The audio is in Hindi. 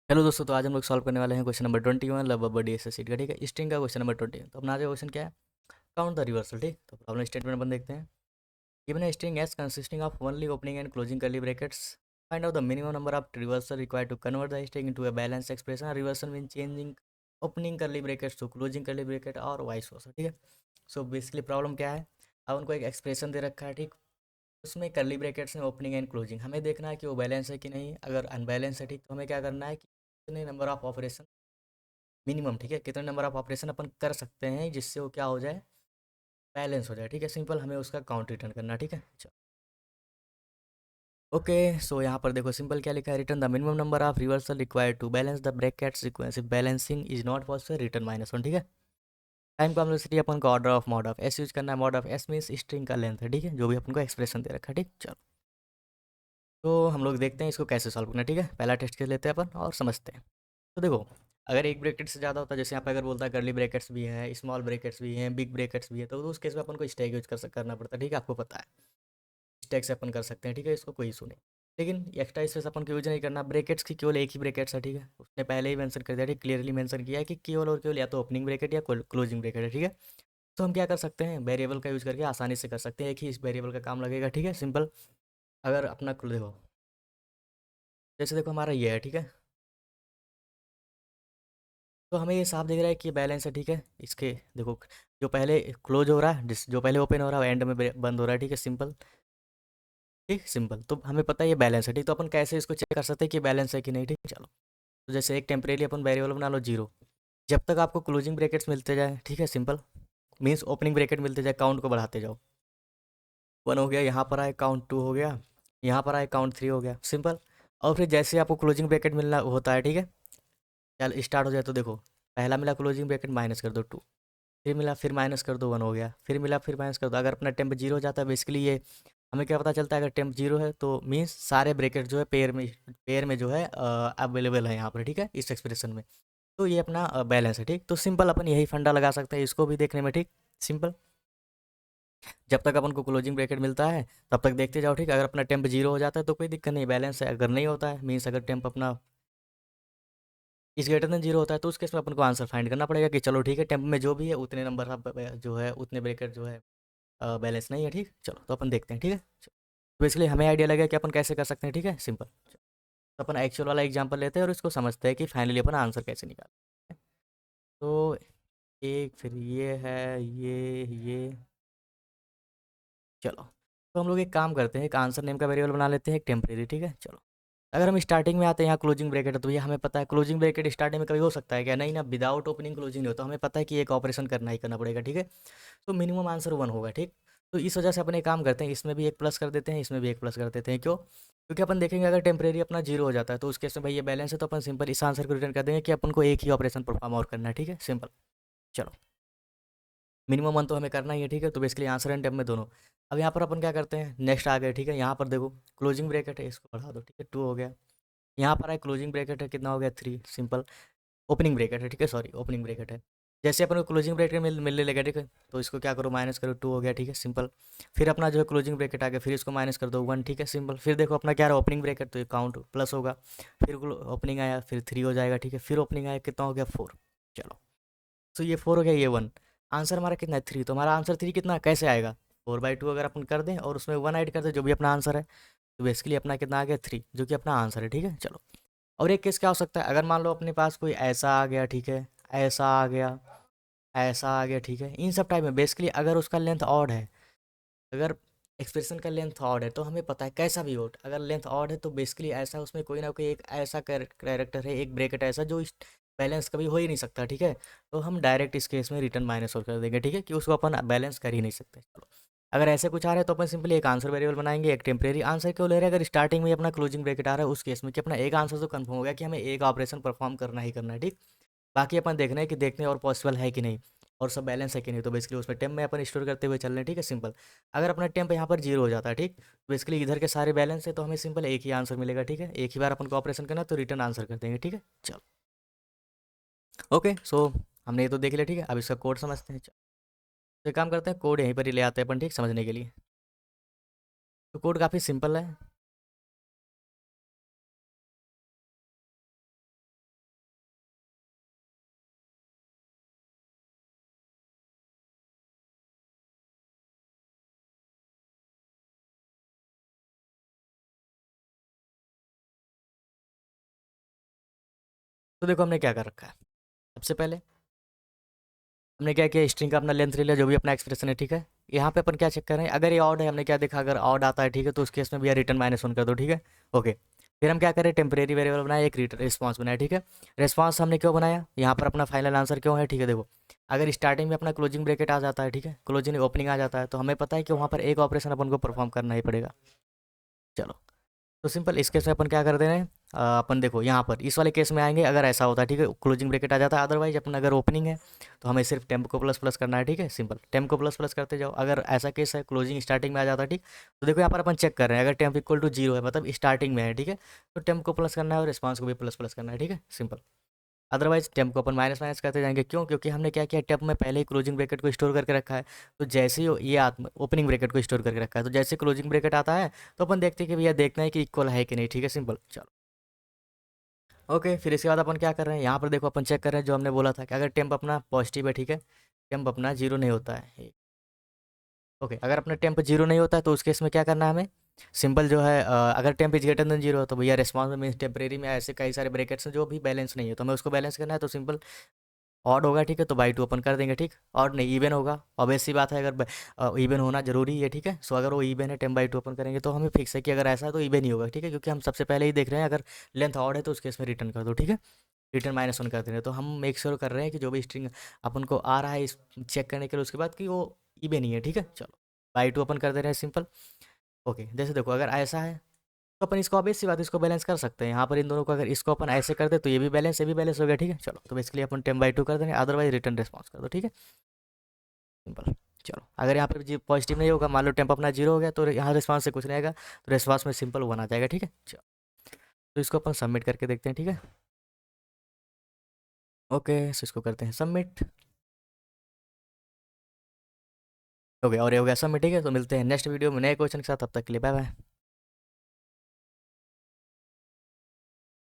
हेलो दोस्तों, तो आज हम लोग सॉल्व करने वाले हैं question number 21 love D S seat का। ठीक है, स्ट्रिंग का क्वेश्चन नंबर 20। तो अपना आज क्वेश्चन क्या है? Count the reversal. ठीक, तो प्रॉब्लम स्टेटमेंट अपन देखते हैं। Given a string s consisting of only opening and closing curly brackets, find out the minimum number of reversal required to convert the string into a balanced expression or reversal when changing opening curly brackets to closing curly bracket और वाइस वर्सा। ठीक है, सो बेसिकली प्रॉब्लम क्या है? अब उनको एक एक्सप्रेशन दे रखा है। ठीक, उसमें कर्ली ब्रैकेट्स में ओपनिंग एंड क्लोजिंग हमें देखना है कि वो बैलेंस है कि नहीं। अगर अनबैलेंस है, ठीक, तो हमें क्या करना है कि कितने नंबर ऑफ ऑपरेशन मिनिमम, ठीक है, कितने नंबर ऑफ ऑपरेशन अपन कर सकते हैं जिससे वो क्या हो जाए, बैलेंस हो जाए। ठीक है, सिंपल हमें उसका काउंट रिटर्न करना है। ठीक है, चलो ओके। सो यहाँ पर देखो सिंपल क्या लिखा है, return the minimum number of reversal required to balance the bracket sequence, if balancing is not possible return -1। ठीक है, टाइम कॉम्प्लेक्सिटी अपन को order of mod of S use करना है। Mod of S means string का लेंथ है। ठीक है, जो भी अपन को एक्सप्रेशन दे रखा है। ठीक, चलो तो हम लोग देखते हैं इसको कैसे सॉल्व करना है। ठीक है, पहला टेस्ट कर लेते हैं अपन और समझते हैं। तो देखो, अगर एक ब्रैकेट से ज़्यादा होता है, जैसे यहाँ पे अगर बोलता है कर्ली ब्रैकेट्स भी हैं, स्मॉल ब्रैकेट्स भी हैं, बिग ब्रैकेट्स भी है, तो उस केस में अपन को स्टैक यूज करना पड़ता है। ठीक है, आपको पता है स्टैक से अपन कर सकते हैं। ठीक है, इसको कोई इशू नहीं। लेकिन एक्स्ट्रा स्पेस अपन को यूज नहीं करना। ब्रैकेट्स की केवल एक ही ब्रैकेट्स है। ठीक है, उसने पहले ही मेंशन कर दिया, ठीक, क्लियरली मेंशन किया है कि केवल और केवल या तो ओपनिंग ब्रैकेट या क्लोजिंग ब्रैकेट है। ठीक है, तो हम क्या कर सकते हैं, वेरिएबल का यूज़ करके आसानी से कर सकते हैं। एक ही इस वेरिएबल का काम लगेगा। ठीक है, सिंपल। अगर अपना देखो, जैसे देखो हमारा ये है। ठीक है, तो हमें ये साफ दिख रहा है कि ये बैलेंस है। ठीक है, इसके देखो, जो पहले क्लोज हो रहा है, जो पहले ओपन हो रहा है, एंड में बंद हो रहा है। ठीक है, सिंपल। ठीक, सिंपल। तो हमें पता है ये बैलेंस है। ठीक, तो अपन कैसे इसको चेक कर सकते हैं कि बैलेंस है कि नहीं। ठीक, चलो, तो जैसे एक टेम्परेरी अपन वेरिएबल बना लो 0। जब तक आपको क्लोजिंग ब्रैकेट्स मिलते जाए, ठीक है, सिंपल, मीन्स ओपनिंग ब्रैकेट मिलते जाए, काउंट को बढ़ाते जाओ। 1 हो गया, यहाँ पर आए काउंट 2 हो गया, यहाँ पर आए काउंट 3 हो गया, सिंपल। और फिर जैसे आपको क्लोजिंग ब्रैकेट मिलना होता है, ठीक है, चल स्टार्ट हो जाए, तो देखो पहला मिला क्लोजिंग ब्रैकेट, माइनस कर दो 2, फिर मिला, फिर माइनस कर दो 1 हो गया, फिर मिला, फिर माइनस कर दो। अगर अपना टेम्प 0 हो जाता है, बेसिकली ये हमें क्या पता चलता है, अगर टेम्प 0 है तो मीन्स सारे ब्रैकेट जो है पेयर में जो है अवेलेबल है यहाँ पर। ठीक है, इस एक्सप्रेशन में, तो ये अपना बैलेंस है। ठीक, तो सिंपल अपन यही फंडा लगा सकते हैं इसको भी देखने में। ठीक, सिंपल, जब तक अपन को क्लोजिंग ब्रैकेट मिलता है तब तक देखते जाओ। ठीक, अगर अपना टेम्प 0 हो जाता है तो कोई दिक्कत नहीं, बैलेंस है। अगर नहीं होता है, मीन्स अगर टेम्प अपना इस ग्रेटर देन 0 होता है, तो उस केस में अपन को आंसर फाइंड करना पड़ेगा कि चलो ठीक है, टेम्प में जो भी है उतने नंबर ऑफ जो है उतने ब्रैकेट जो है बैलेंस नहीं है। ठीक, चलो तो अपन देखते हैं। ठीक है, बेसिकली हमें आइडिया लगा कि अपन कैसे कर सकते हैं। ठीक है, सिंपल। तो अपन एक्चुअल वाला एग्जांपल लेते हैं और इसको समझते हैं कि फाइनली अपन आंसर कैसे निकालते हैं। तो एक, फिर ये है, ये, चलो, तो हम लोग एक काम करते हैं, एक आंसर नेम का वेरिएबल बना लेते हैं, एक टेम्परेरी। ठीक है, चलो, अगर हम स्टार्टिंग में आते हैं यहाँ क्लोजिंग ब्रैकेट है, तो ये हमें पता है क्लोजिंग ब्रैकेट स्टार्टिंग में कभी हो सकता है क्या? नहीं ना, विदाउट ओपनिंग क्लोजिंग नहीं होता। हमें पता है कि एक ऑपरेशन करना ही करना पड़ेगा। ठीक है, तो मिनिमम आंसर 1 होगा। ठीक, तो इस वजह से अपन एक काम करते हैं, इसमें भी एक प्लस कर देते हैं, इसमें भी एक प्लस कर देते हैं। क्यों? क्योंकि अपन देखेंगे अगर टेम्परेरी अपना 0 हो जाता है तो उस केस में भाई ये बैलेंस है, तो अपन सिंपल इस आंसर को रिटर्न कर देंगे कि अपन को एक ही ऑपरेशन परफॉर्म और करना है। ठीक है, सिंपल, चलो, मिनिमम 1 तो हमें करना ही है। ठीक है, तो बेसिकली आंसर एंड टेम्प में दोनों। अब यहाँ पर अपन क्या करते हैं, नेक्स्ट आ गए। ठीक है, यहाँ पर देखो क्लोजिंग ब्रैकेट है, इसको बढ़ा दो। ठीक है, 2 हो गया, यहाँ पर आए क्लोजिंग ब्रैकेट है, कितना हो गया 3, सिंपल। ओपनिंग ब्रैकेट है, ठीक है, सॉरी ओपनिंग ब्रैकेट है। जैसे अपन को क्लोजिंग ब्रैकेट मिलने लगा, ठीक है, तो इसको क्या करो, माइनस करो, 2 हो गया। ठीक है, सिंपल। फिर अपना जो है क्लोजिंग ब्रैकेट आ गया, फिर इसको माइनस कर दो 1। ठीक है, सिंपल। फिर देखो अपना क्या रहा, ओपनिंग ब्रैकेट, तो ये काउंट प्लस होगा। फिर ओपनिंग आया, फिर 3 हो जाएगा। ठीक है, फिर ओपनिंग आया, कितना हो गया 4। चलो, तो ये 4 हो गया, ये 1। आंसर हमारा कितना है 3, तो हमारा आंसर 3 कितना कैसे आएगा, 4/2 अगर अपन कर दें और उसमें 1 ऐड कर दें, जो भी अपना आंसर है, तो बेसिकली अपना कितना आ गया 3, जो कि अपना आंसर है। ठीक है, चलो, और एक केस क्या हो सकता है, अगर मान लो अपने पास कोई ऐसा आ गया, ठीक है, ऐसा आ गया, ऐसा आ गया। ठीक है, इन सब टाइप में बेसिकली अगर उसका लेंथ ऑड है, अगर एक्सप्रेशन का लेंथ ऑड है, तो हमें पता है कैसा भी हो, अगर लेंथ ऑड है तो बेसिकली ऐसा उसमें कोई ना कोई एक ऐसा कैरेक्टर है, एक ब्रैकेट ऐसा जो बैलेंस कभी हो ही नहीं सकता। ठीक है, तो हम डायरेक्ट इस केस में रिटर्न माइनस और कर देंगे। ठीक है, कि उसको अपन बैलेंस कर ही नहीं सकते। चलो, अगर ऐसे कुछ आ रहा है तो अपन सिंपली एक आंसर वेरिएबल बनाएंगे, एक टेम्परेरी आंसर क्यों ले रहे हैं, अगर स्टार्टिंग में अपना क्लोजिंग ब्रैकेट आ रहा है उस केस में, कि अपना एक आंसर तो कंफर्म हो गया कि हमें एक ऑपरेशन परफॉर्म करना ही करना है। ठीक, बाकी अपन देखना है कि देखने और पॉसिबल है कि नहीं, और सब बैलेंस है कि नहीं, तो बेसिकली उसमें टेम्प में अपन स्टोर करते हुए चल रहे हैं। ठीक है, सिंपल। अगर अपना टेम्प यहाँ पर 0 हो जाता है, ठीक, तो बेसिकली इधर के सारे बैलेंस है, तो हमें सिंपल एक ही आंसर मिलेगा। ठीक है, एक ही बार अपन को ऑपरेशन करना है, तो रिटर्न आंसर कर देंगे। ठीक है, चलो, ओके। सो हमने ये तो देख लिया। ठीक है, अब इसका कोड समझते हैं। चलो, तो एक काम करते हैं, कोड यहीं पर ही ले आते हैं अपन, ठीक, समझने के लिए। तो कोड काफ़ी सिंपल है। तो देखो हमने क्या कर रखा है। सबसे पहले हमने क्या किया, स्ट्रिंग का अपना लेंथ ले लिया, जो भी अपना एक्सप्रेशन है, ठीक है। यहाँ पे अपन क्या चेक कर रहे हैं, अगर ये ऑड है, हमने क्या देखा, अगर ऑड आता है, ठीक है, तो उस केस में भी रिटर्न -1 कर दो, ठीक है। ओके, फिर हम क्या करें, टेम्परेरी वेरिएबल बनाया, एक रिस्पॉन्स बनाया, ठीक है। रिस्पॉन्स हमने क्यों बनाया, यहाँ पर अपना फाइनल आंसर क्यों है, ठीक है। देखो अगर स्टार्टिंग में अपना क्लोजिंग ब्रेकेट आ जाता है, ठीक है, क्लोजिंग ओपनिंग आ जाता है, तो हमें पता है कि वहाँ पर एक ऑपरेशन अपन को परफॉर्म करना ही पड़ेगा। चलो, तो सिंपल इस केस में अपन क्या कर दे रहे हैं, अपन देखो यहाँ पर इस वाले केस में आएंगे, अगर ऐसा होता है, ठीक है, क्लोजिंग ब्रेकेट आ जाता है। अदरवाइज अपन अगर ओपनिंग है तो हमें सिर्फ टेम्प को प्लस प्लस करना है, ठीक है, सिंपल टेम्प को प्लस प्लस करते जाओ। अगर ऐसा केस है क्लोजिंग स्टार्टिंग में आ जाता है, ठीक, तो देखो यहाँ पर अपन चेक कर रहे हैं, अगर टेम्प इक्वल टू 0 है, मतलब स्टार्टिंग में है, ठीक है, तो टेम्प को प्लस करना है और रिस्पॉन्स को भी प्लस प्लस करना है, ठीक है, सिंपल। अदरवाइज टेम्प को अपन माइनस माइनस करते जाएंगे, क्यों, क्योंकि हमने क्या किया, टेम्प में पहले ही क्लोजिंग ब्रैकेट को स्टोर करके रखा है। तो जैसे ही ये ओपनिंग ब्रैकेट को स्टोर करके रखा है, तो जैसे क्लोजिंग ब्रैकेट आता है, तो अपन देखते हैं कि भैया देखना है कि इक्वल है कि नहीं, ठीक है, सिंपल। चलो, ओके, फिर इसके बाद अपन क्या कर रहे हैं, यहाँ पर देखो अपन चेक कर रहे हैं, जो हमने बोला था कि अगर टेम्प अपना पॉजिटिव है, ठीक है, टेम्प अपना 0 नहीं होता है। ओके, अगर अपना टेम्प 0 नहीं होता है, तो उस केस में क्या करना है हमें, सिंपल जो है, अगर टेम्प इज ग्रेटर देन 0 है, तो भैया रिस्पॉन्स में मीन्स टेम्परेरी में ऐसे कई सारे ब्रैकेट्स हैं जो भी बैलेंस नहीं है, तो हमें उसको बैलेंस करना है। तो सिंपल ऑड होगा, ठीक है, तो बाई 2 अपन कर देंगे, ठीक। ऑड नहीं, इवन होगा, ऑब्वियस सी बात है, अगर इवन होना जरूरी है, ठीक है। सो अगर वो इवन है, 10/2 अपन करेंगे, तो हमें फिक्स है कि अगर ऐसा है तो इवन ही होगा, ठीक है, क्योंकि हम सबसे पहले ही देख रहे हैं, अगर लेंथ ऑड है तो उस केस में रिटर्न कर दो, ठीक है, रिटर्न -1 कर दे रहे हैं। तो हम मेक श्योर कर रहे हैं कि जो भी स्ट्रिंग अपन को आ रहा है इस चेक करने के लिए, उसके बाद कि वो इवन ही है, ठीक है। चलो, बाई 2 अपन कर दे रहे हैं, सिंपल। ओके, जैसे देखो अगर ऐसा है, तो अपन इसको ऑब्वियस सी बात है, इसको बैलेंस कर सकते हैं। यहाँ पर इन दोनों को अगर इसको अपन ऐसे कर दे, तो ये भी बैलेंस हो गया, ठीक है। चलो, तो बेसिकली अपन 10/2 कर देंगे, अदरवाइज रिटर्न रिस्पॉन्स कर दो, ठीक है, सिंपल। चलो, अगर यहाँ पर पॉजिटिव नहीं होगा, मान लो टेम्प अपना 0 हो गया, तो यहाँ रिस्पॉन्स से कुछ नहीं आएगा, तो रिस्पॉन्स में सिंपल 1 आ जाएगा, ठीक है। चलो, तो इसको अपन सबमिट करके देखते हैं, ठीक है। ओके, सो इसको करते हैं सबमिट। हो गया, और ये हो गया सबमिट, ठीक है। तो मिलते हैं नेक्स्ट वीडियो में नए क्वेश्चन के साथ, तब तक के लिए बाय बाय।